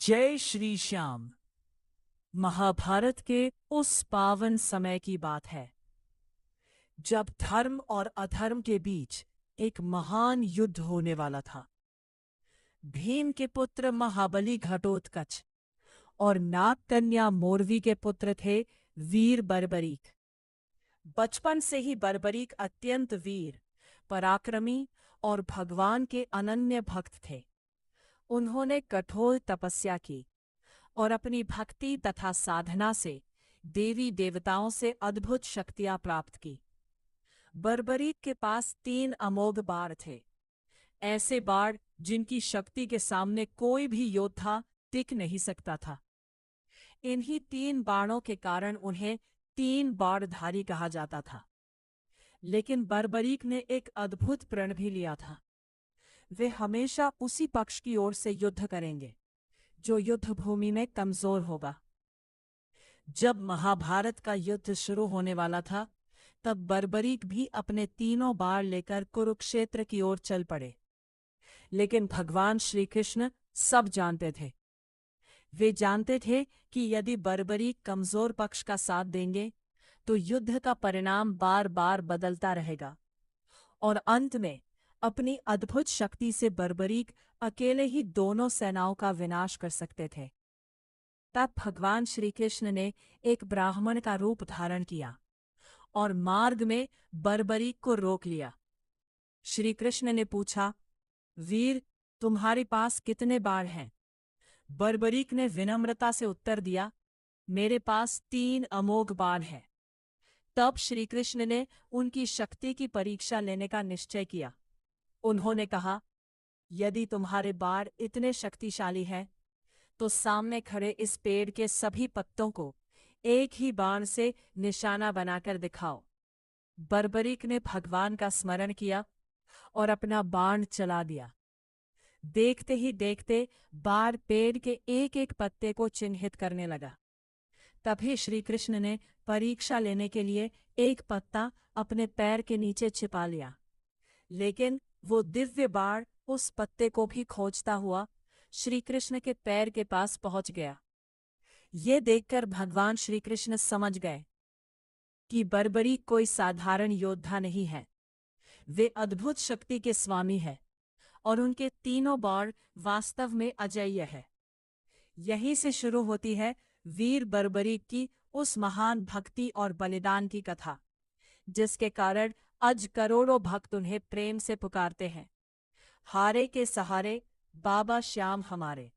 जय श्री श्याम। महाभारत के उस पावन समय की बात है जब धर्म और अधर्म के बीच एक महान युद्ध होने वाला था। भीम के पुत्र महाबली घटोत्कच और नाग कन्या मोरवी के पुत्र थे वीर बर्बरीक। बचपन से ही बर्बरीक अत्यंत वीर, पराक्रमी और भगवान के अनन्य भक्त थे। उन्होंने कठोर तपस्या की और अपनी भक्ति तथा साधना से देवी देवताओं से अद्भुत शक्तियां प्राप्त की। बर्बरीक के पास 3 अमोघ बाण थे, ऐसे बाण जिनकी शक्ति के सामने कोई भी योद्धा टिक नहीं सकता था। इन्हीं 3 बाणों के कारण उन्हें 3 बाणधारी कहा जाता था। लेकिन बर्बरीक ने एक अद्भुत प्रण भी लिया था। वे हमेशा उसी पक्ष की ओर से युद्ध करेंगे जो युद्ध भूमि में कमजोर होगा। जब महाभारत का युद्ध शुरू होने वाला था, तब बर्बरीक भी अपने 3 बाण लेकर कुरुक्षेत्र की ओर चल पड़े। लेकिन भगवान श्री कृष्ण सब जानते थे। वे जानते थे कि यदि बर्बरीक कमजोर पक्ष का साथ देंगे तो युद्ध का परिणाम बार बार बदलता रहेगा और अंत में अपनी अद्भुत शक्ति से बर्बरीक अकेले ही दोनों सेनाओं का विनाश कर सकते थे। तब भगवान श्री कृष्ण ने एक ब्राह्मण का रूप धारण किया और मार्ग में बर्बरीक को रोक लिया। श्री कृष्ण ने पूछा, वीर, तुम्हारे पास कितने बाण हैं? बर्बरीक ने विनम्रता से उत्तर दिया, मेरे पास 3 अमोघ बाण हैं। तब श्री कृष्ण ने उनकी शक्ति की परीक्षा लेने का निश्चय किया। उन्होंने कहा, यदि तुम्हारे बाण इतने शक्तिशाली हैं, तो सामने खड़े इस पेड़ के सभी पत्तों को एक ही बाण से निशाना बनाकर दिखाओ। बर्बरीक ने भगवान का स्मरण किया और अपना बाण चला दिया। देखते ही देखते बाण पेड़ के एक एक पत्ते को चिन्हित करने लगा। तभी श्री कृष्ण ने परीक्षा लेने के लिए एक पत्ता अपने पैर के नीचे छिपा लिया। लेकिन वो दिव्य बाण उस पत्ते को भी खोजता हुआ श्री कृष्ण के पैर के पास पहुंच गया। ये देखकर भगवान श्री कृष्ण समझ गए कि बर्बरीक कोई साधारण योद्धा नहीं है। वे अद्भुत शक्ति के स्वामी हैं और उनके 3 बाण वास्तव में अजेय है। यहीं से शुरू होती है वीर बर्बरीक की उस महान भक्ति और बलिदान की कथा, जिसके कारण आज करोड़ों भक्त उन्हें प्रेम से पुकारते हैं, हारे के सहारे बाबा श्याम हमारे।